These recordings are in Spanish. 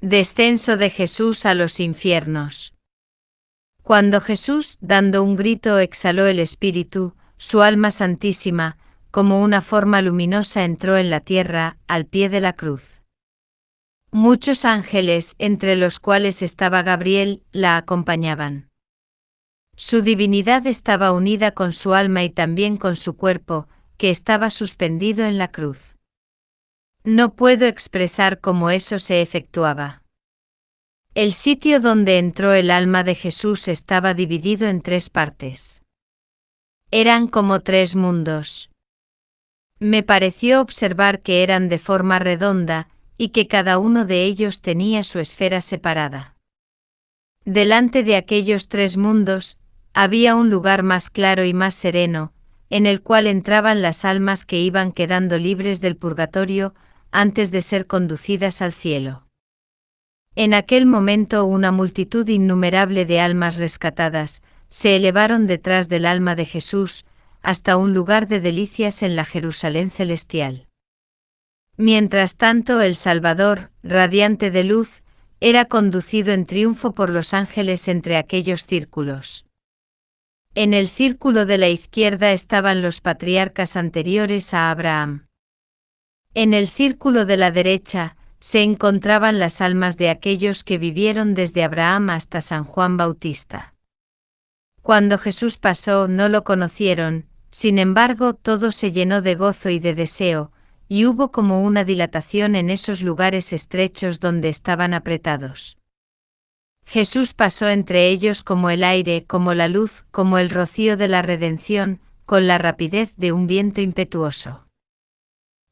Descenso de Jesús a los infiernos. Cuando Jesús, dando un grito, exhaló el espíritu, su alma santísima, como una forma luminosa entró en la tierra, al pie de la cruz. Muchos ángeles, entre los cuales estaba Gabriel, la acompañaban. Su divinidad estaba unida con su alma y también con su cuerpo, que estaba suspendido en la cruz. No puedo expresar cómo eso se efectuaba. El sitio donde entró el alma de Jesús estaba dividido en 3 partes. Eran como 3 mundos. Me pareció observar que eran de forma redonda, y que cada uno de ellos tenía su esfera separada. Delante de aquellos 3 mundos, había un lugar más claro y más sereno, en el cual entraban las almas que iban quedando libres del purgatorio, antes de ser conducidas al cielo. En aquel momento una multitud innumerable de almas rescatadas, se elevaron detrás del alma de Jesús, hasta un lugar de delicias en la Jerusalén celestial. Mientras tanto el Salvador, radiante de luz, era conducido en triunfo por los ángeles entre aquellos círculos. En el círculo de la izquierda estaban los patriarcas anteriores a Abraham. En el círculo de la derecha, se encontraban las almas de aquellos que vivieron desde Abraham hasta San Juan Bautista. Cuando Jesús pasó no lo conocieron, sin embargo todo se llenó de gozo y de deseo, y hubo como una dilatación en esos lugares estrechos donde estaban apretados. Jesús pasó entre ellos como el aire, como la luz, como el rocío de la redención, con la rapidez de un viento impetuoso.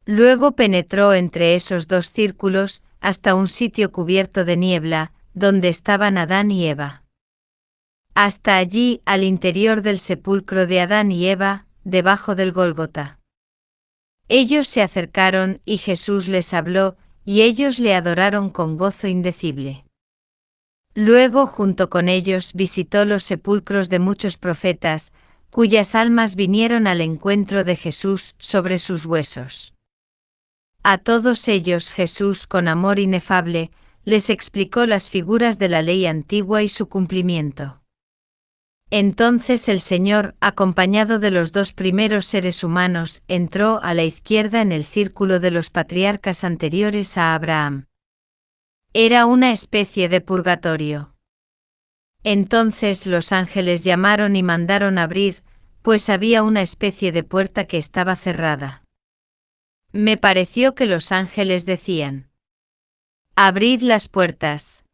Luego penetró entre esos 2 círculos, hasta un sitio cubierto de niebla, donde estaban Adán y Eva. Hasta allí, al interior del sepulcro de Adán y Eva, debajo del Gólgota. Ellos se acercaron y Jesús les habló, y ellos le adoraron con gozo indecible. Luego, junto con ellos, visitó los sepulcros de muchos profetas, cuyas almas vinieron al encuentro de Jesús sobre sus huesos. A todos ellos Jesús, con amor inefable, les explicó las figuras de la ley antigua y su cumplimiento. Entonces el Señor, acompañado de los 2 primeros seres humanos, entró a la izquierda en el círculo de los patriarcas anteriores a Abraham. Era una especie de purgatorio. Entonces los ángeles llamaron y mandaron abrir, pues había una especie de puerta que estaba cerrada. Me pareció que los ángeles decían: «Abrid las puertas».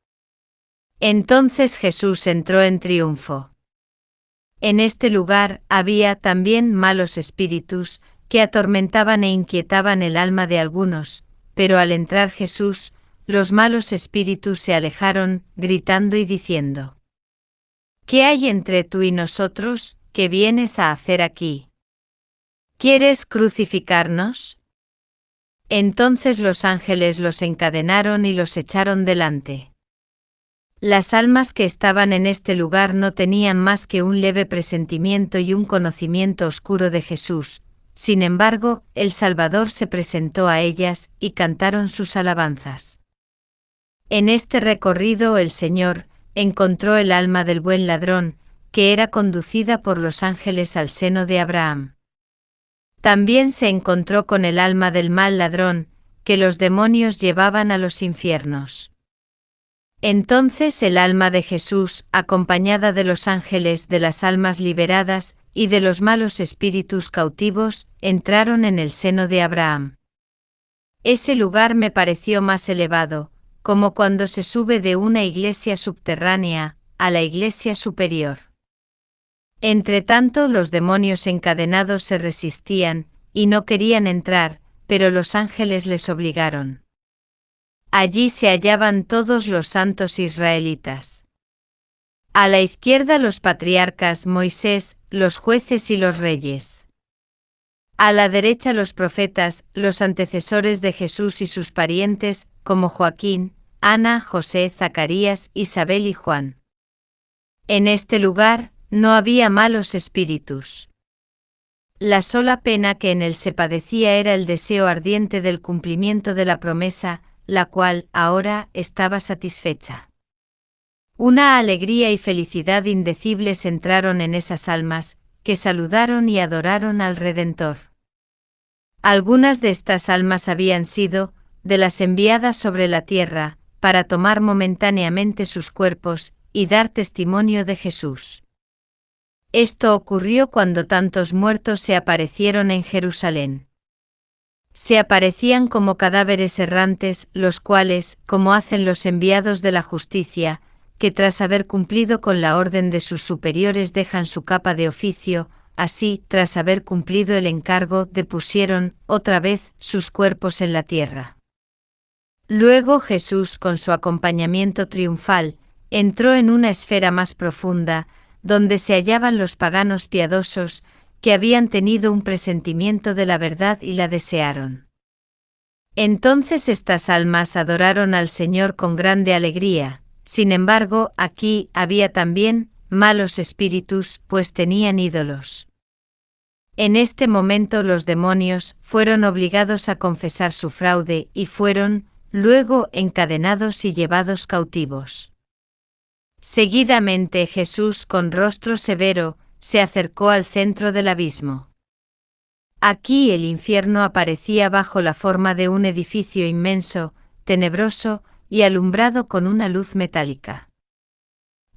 Entonces Jesús entró en triunfo. En este lugar había también malos espíritus, que atormentaban e inquietaban el alma de algunos, pero al entrar Jesús, los malos espíritus se alejaron, gritando y diciendo: «¿Qué hay entre tú y nosotros? ¿Qué vienes a hacer aquí? ¿Quieres crucificarnos?». Entonces los ángeles los encadenaron y los echaron delante. Las almas que estaban en este lugar no tenían más que un leve presentimiento y un conocimiento oscuro de Jesús, sin embargo, el Salvador se presentó a ellas y cantaron sus alabanzas. En este recorrido el Señor encontró el alma del buen ladrón, que era conducida por los ángeles al seno de Abraham. También se encontró con el alma del mal ladrón, que los demonios llevaban a los infiernos. Entonces el alma de Jesús, acompañada de los ángeles de las almas liberadas y de los malos espíritus cautivos, entraron en el seno de Abraham. Ese lugar me pareció más elevado, como cuando se sube de una iglesia subterránea a la iglesia superior. Entretanto los demonios encadenados se resistían, y no querían entrar, pero los ángeles les obligaron. Allí se hallaban todos los santos israelitas. A la izquierda los patriarcas Moisés, los jueces y los reyes. A la derecha los profetas, los antecesores de Jesús y sus parientes, como Joaquín, Ana, José, Zacarías, Isabel y Juan. En este lugar, no había malos espíritus. La sola pena que en él se padecía era el deseo ardiente del cumplimiento de la promesa, la cual, ahora, estaba satisfecha. Una alegría y felicidad indecibles entraron en esas almas, que saludaron y adoraron al Redentor. Algunas de estas almas habían sido, de las enviadas sobre la tierra, para tomar momentáneamente sus cuerpos, y dar testimonio de Jesús. Esto ocurrió cuando tantos muertos se aparecieron en Jerusalén. Se aparecían como cadáveres errantes, los cuales, como hacen los enviados de la justicia, que tras haber cumplido con la orden de sus superiores dejan su capa de oficio, así, tras haber cumplido el encargo, depusieron, otra vez, sus cuerpos en la tierra. Luego Jesús, con su acompañamiento triunfal, entró en una esfera más profunda, donde se hallaban los paganos piadosos, que habían tenido un presentimiento de la verdad y la desearon. Entonces estas almas adoraron al Señor con grande alegría. Sin embargo, aquí había también malos espíritus, pues tenían ídolos. En este momento los demonios fueron obligados a confesar su fraude y fueron, luego, encadenados y llevados cautivos. Seguidamente Jesús, con rostro severo, se acercó al centro del abismo. Aquí el infierno aparecía bajo la forma de un edificio inmenso, tenebroso, y alumbrado con una luz metálica.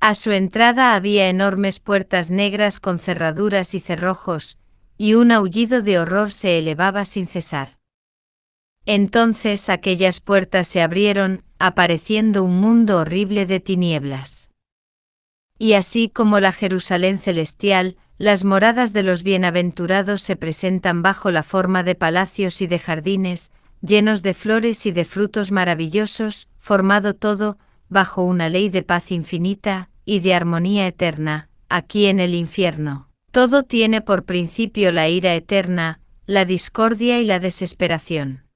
A su entrada había enormes puertas negras con cerraduras y cerrojos, y un aullido de horror se elevaba sin cesar. Entonces aquellas puertas se abrieron, apareciendo un mundo horrible de tinieblas. Y así como la Jerusalén celestial, las moradas de los bienaventurados se presentan bajo la forma de palacios y de jardines, llenos de flores y de frutos maravillosos, formado todo, bajo una ley de paz infinita, y de armonía eterna, aquí en el infierno. Todo tiene por principio la ira eterna, la discordia y la desesperación.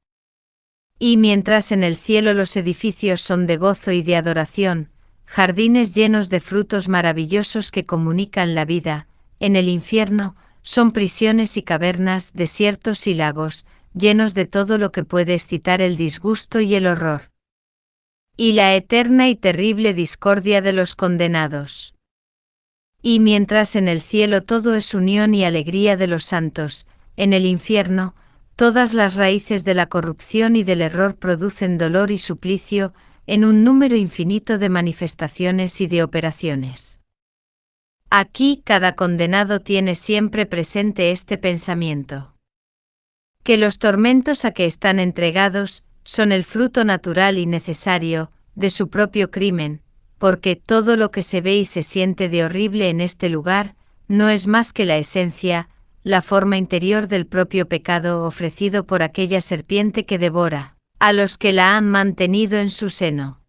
Y mientras en el cielo los edificios son de gozo y de adoración, jardines llenos de frutos maravillosos que comunican la vida, en el infierno, son prisiones y cavernas, desiertos y lagos, llenos de todo lo que puede excitar el disgusto y el horror. Y la eterna y terrible discordia de los condenados. Y mientras en el cielo todo es unión y alegría de los santos, en el infierno, todas las raíces de la corrupción y del error producen dolor y suplicio, en un número infinito de manifestaciones y de operaciones. Aquí cada condenado tiene siempre presente este pensamiento. Que los tormentos a que están entregados, son el fruto natural y necesario, de su propio crimen, porque todo lo que se ve y se siente de horrible en este lugar, no es más que la esencia, la forma interior del propio pecado ofrecido por aquella serpiente que devora a los que la han mantenido en su seno.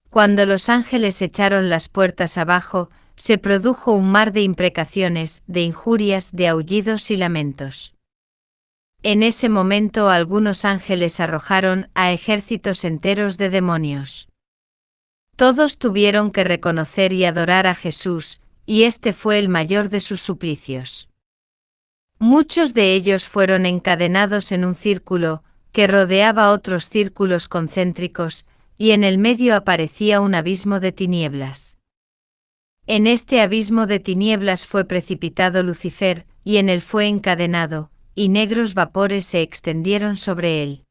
Cuando los ángeles echaron las puertas abajo, se produjo un mar de imprecaciones, de injurias, de aullidos y lamentos. En ese momento algunos ángeles arrojaron a ejércitos enteros de demonios. Todos tuvieron que reconocer y adorar a Jesús, y este fue el mayor de sus suplicios. Muchos de ellos fueron encadenados en un círculo, que rodeaba otros círculos concéntricos, y en el medio aparecía un abismo de tinieblas. En este abismo de tinieblas fue precipitado Lucifer, y en él fue encadenado, y negros vapores se extendieron sobre él.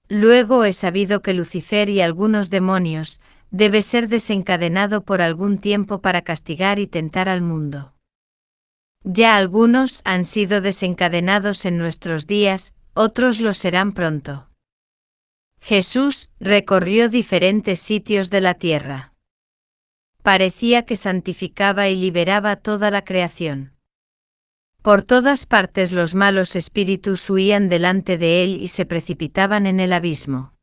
Luego he sabido que Lucifer y algunos demonios, debe ser desencadenado por algún tiempo para castigar y tentar al mundo. Ya algunos han sido desencadenados en nuestros días, otros lo serán pronto. Jesús recorrió diferentes sitios de la tierra. Parecía que santificaba y liberaba toda la creación. Por todas partes los malos espíritus huían delante de él y se precipitaban en el abismo.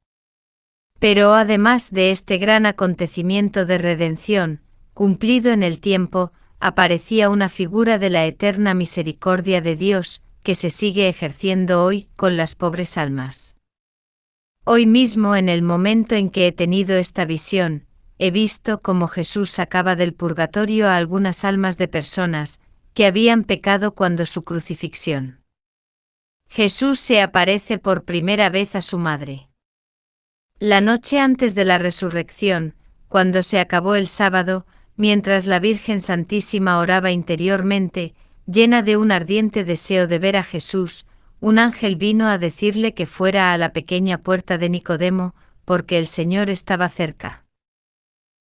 Pero además de este gran acontecimiento de redención, cumplido en el tiempo, aparecía una figura de la eterna misericordia de Dios, que se sigue ejerciendo hoy con las pobres almas. Hoy mismo, en el momento en que he tenido esta visión, he visto cómo Jesús sacaba del purgatorio a algunas almas de personas que habían pecado cuando su crucifixión. Jesús se aparece por primera vez a su madre. La noche antes de la resurrección, cuando se acabó el sábado, mientras la Virgen Santísima oraba interiormente, llena de un ardiente deseo de ver a Jesús, un ángel vino a decirle que fuera a la pequeña puerta de Nicodemo, porque el Señor estaba cerca.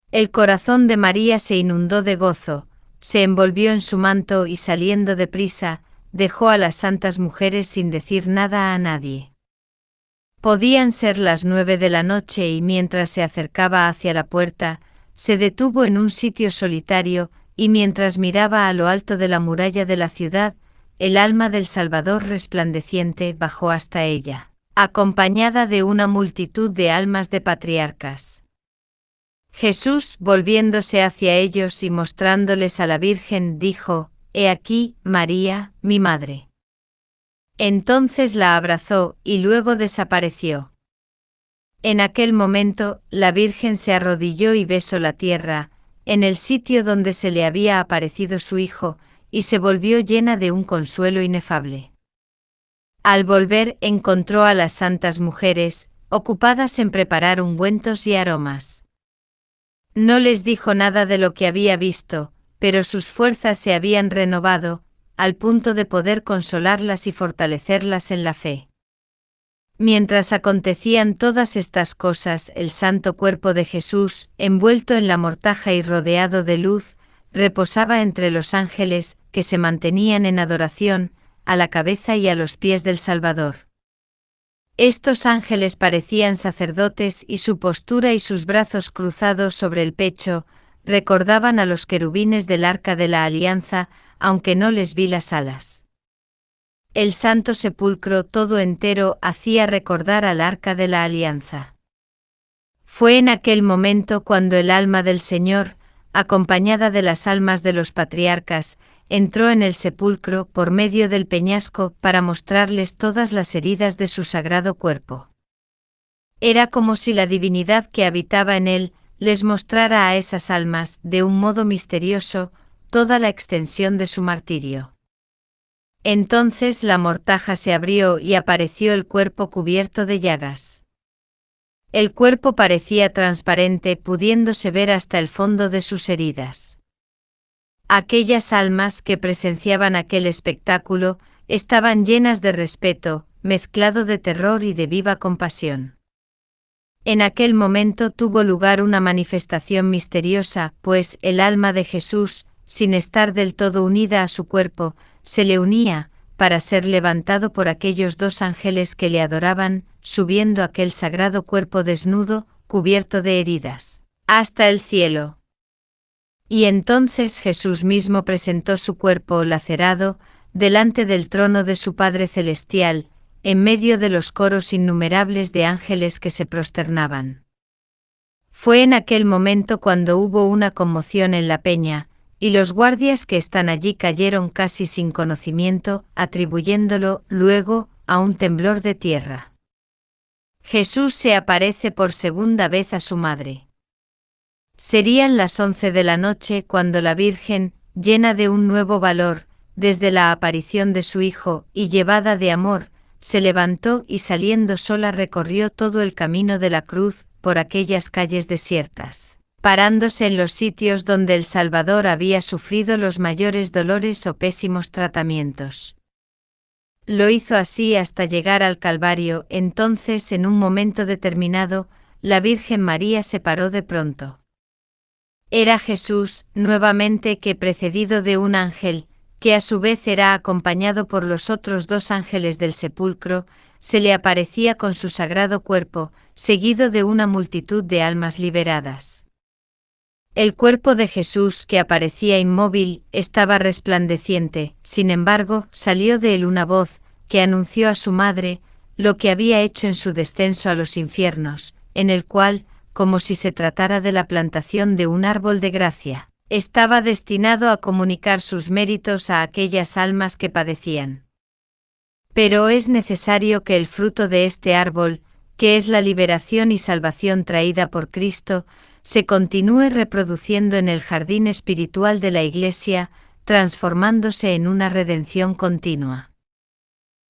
El corazón de María se inundó de gozo, se envolvió en su manto y saliendo deprisa, dejó a las santas mujeres sin decir nada a nadie. Podían ser las 9 de la noche y mientras se acercaba hacia la puerta, se detuvo en un sitio solitario, y mientras miraba a lo alto de la muralla de la ciudad, el alma del Salvador resplandeciente bajó hasta ella, acompañada de una multitud de almas de patriarcas. Jesús, volviéndose hacia ellos y mostrándoles a la Virgen, dijo: «He aquí, María, mi madre». Entonces la abrazó y luego desapareció. En aquel momento, la Virgen se arrodilló y besó la tierra, en el sitio donde se le había aparecido su Hijo, y se volvió llena de un consuelo inefable. Al volver encontró a las santas mujeres, ocupadas en preparar ungüentos y aromas. No les dijo nada de lo que había visto, pero sus fuerzas se habían renovado, al punto de poder consolarlas y fortalecerlas en la fe. Mientras acontecían todas estas cosas, el santo cuerpo de Jesús, envuelto en la mortaja y rodeado de luz, reposaba entre los ángeles, que se mantenían en adoración, a la cabeza y a los pies del Salvador. Estos ángeles parecían sacerdotes y su postura y sus brazos cruzados sobre el pecho, recordaban a los querubines del Arca de la Alianza, aunque no les vi las alas. El santo sepulcro todo entero hacía recordar al Arca de la Alianza. Fue en aquel momento cuando el alma del Señor, acompañada de las almas de los patriarcas, entró en el sepulcro por medio del peñasco para mostrarles todas las heridas de su sagrado cuerpo. Era como si la divinidad que habitaba en él les mostrara a esas almas, de un modo misterioso, toda la extensión de su martirio. Entonces la mortaja se abrió y apareció el cuerpo cubierto de llagas. El cuerpo parecía transparente, pudiéndose ver hasta el fondo de sus heridas. Aquellas almas que presenciaban aquel espectáculo estaban llenas de respeto, mezclado de terror y de viva compasión. En aquel momento tuvo lugar una manifestación misteriosa, pues el alma de Jesús, sin estar del todo unida a su cuerpo, se le unía, para ser levantado por aquellos dos ángeles que le adoraban, subiendo aquel sagrado cuerpo desnudo, cubierto de heridas, hasta el cielo. Y entonces Jesús mismo presentó su cuerpo lacerado, delante del trono de su Padre Celestial, en medio de los coros innumerables de ángeles que se prosternaban. Fue en aquel momento cuando hubo una conmoción en la peña, y los guardias que están allí cayeron casi sin conocimiento, atribuyéndolo, luego, a un temblor de tierra. Jesús se aparece por segunda vez a su madre. Serían las 11 de la noche cuando la Virgen, llena de un nuevo valor, desde la aparición de su Hijo, y llevada de amor, se levantó y saliendo sola recorrió todo el camino de la cruz, por aquellas calles desiertas, parándose en los sitios donde el Salvador había sufrido los mayores dolores o pésimos tratamientos. Lo hizo así hasta llegar al Calvario. Entonces, en un momento determinado, la Virgen María se paró de pronto. Era Jesús, nuevamente, que precedido de un ángel, que a su vez era acompañado por los otros dos ángeles del sepulcro, se le aparecía con su sagrado cuerpo, seguido de una multitud de almas liberadas. El cuerpo de Jesús, que aparecía inmóvil, estaba resplandeciente. Sin embargo, salió de él una voz, que anunció a su madre, lo que había hecho en su descenso a los infiernos, en el cual, como si se tratara de la plantación de un árbol de gracia, estaba destinado a comunicar sus méritos a aquellas almas que padecían. Pero es necesario que el fruto de este árbol, que es la liberación y salvación traída por Cristo, se continúe reproduciendo en el jardín espiritual de la Iglesia, transformándose en una redención continua.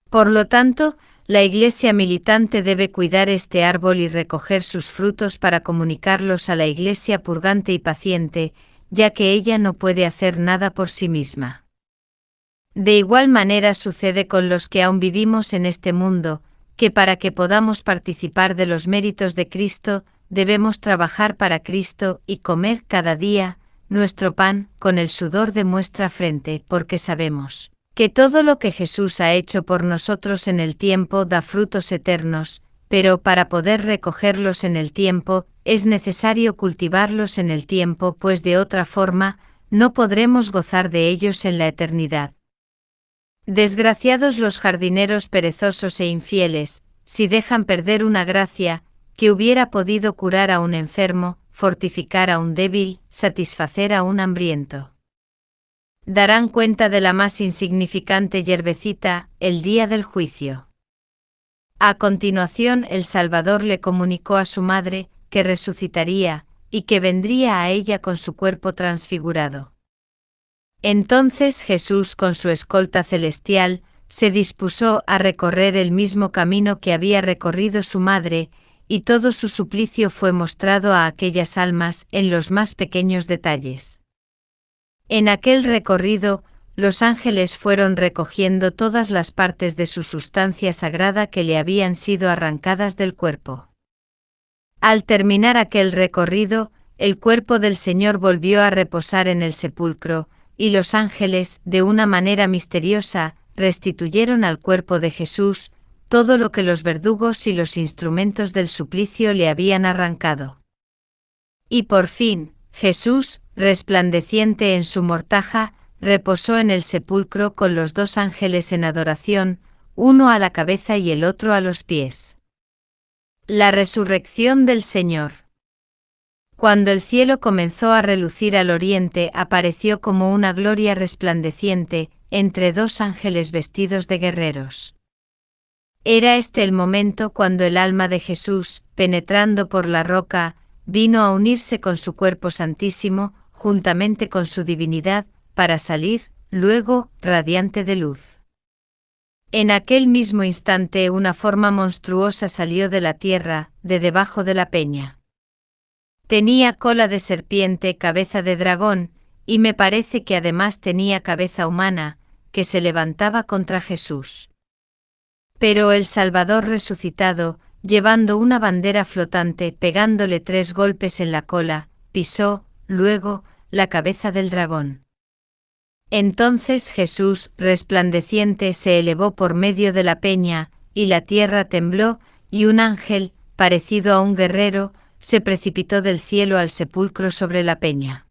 Por lo tanto, La Iglesia militante debe cuidar este árbol y recoger sus frutos para comunicarlos a la Iglesia purgante y paciente, ya que ella no puede hacer nada por sí misma. De igual manera sucede con los que aún vivimos en este mundo, que para que podamos participar de los méritos de Cristo, debemos trabajar para Cristo y comer cada día nuestro pan con el sudor de nuestra frente, porque sabemos que todo lo que Jesús ha hecho por nosotros en el tiempo da frutos eternos, pero para poder recogerlos en el tiempo, es necesario cultivarlos en el tiempo, pues de otra forma, no podremos gozar de ellos en la eternidad. Desgraciados los jardineros perezosos e infieles, si dejan perder una gracia, que hubiera podido curar a un enfermo, fortificar a un débil, satisfacer a un hambriento. Darán cuenta de la más insignificante hierbecita, el día del juicio. A continuación el Salvador le comunicó a su madre, que resucitaría, y que vendría a ella con su cuerpo transfigurado. Entonces Jesús con su escolta celestial, se dispuso a recorrer el mismo camino que había recorrido su madre, y todo su suplicio fue mostrado a aquellas almas en los más pequeños detalles. En aquel recorrido, los ángeles fueron recogiendo todas las partes de su sustancia sagrada que le habían sido arrancadas del cuerpo. Al terminar aquel recorrido, el cuerpo del Señor volvió a reposar en el sepulcro, y los ángeles, de una manera misteriosa, restituyeron al cuerpo de Jesús todo lo que los verdugos y los instrumentos del suplicio le habían arrancado. Y por fin, Jesús, resplandeciente en su mortaja, reposó en el sepulcro con los dos ángeles en adoración, uno a la cabeza y el otro a los pies. La resurrección del Señor. Cuando el cielo comenzó a relucir al oriente, apareció como una gloria resplandeciente, entre dos ángeles vestidos de guerreros. Era este el momento cuando el alma de Jesús, penetrando por la roca, vino a unirse con su cuerpo santísimo, juntamente con su divinidad, para salir, luego, radiante de luz. En aquel mismo instante una forma monstruosa salió de la tierra, de debajo de la peña. Tenía cola de serpiente, cabeza de dragón, y me parece que además tenía cabeza humana, que se levantaba contra Jesús. Pero el Salvador resucitado, llevando una bandera flotante, pegándole 3 golpes en la cola, pisó, luego, la cabeza del dragón. Entonces Jesús, resplandeciente, se elevó por medio de la peña, y la tierra tembló, y un ángel, parecido a un guerrero, se precipitó del cielo al sepulcro sobre la peña.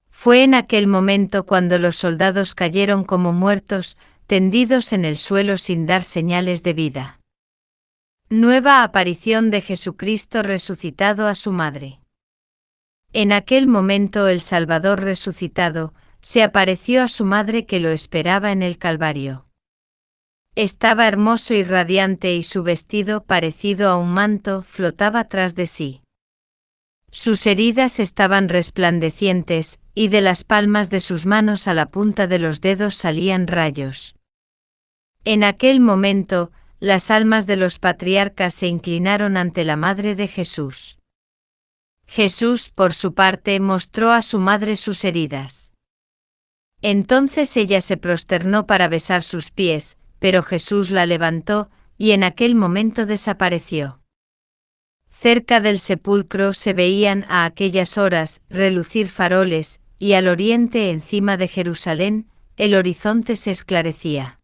Fue en aquel momento cuando los soldados cayeron como muertos, tendidos en el suelo sin dar señales de vida. Nueva aparición de Jesucristo resucitado a su madre. En aquel momento el Salvador resucitado, se apareció a su madre que lo esperaba en el Calvario. Estaba hermoso y radiante y su vestido, parecido a un manto, flotaba tras de sí. Sus heridas estaban resplandecientes, y de las palmas de sus manos a la punta de los dedos salían rayos. En aquel momento, las almas de los patriarcas se inclinaron ante la madre de Jesús. Jesús, por su parte, mostró a su madre sus heridas. Entonces ella se prosternó para besar sus pies, pero Jesús la levantó, y en aquel momento desapareció. Cerca del sepulcro se veían a aquellas horas relucir faroles, y al oriente encima de Jerusalén, el horizonte se esclarecía.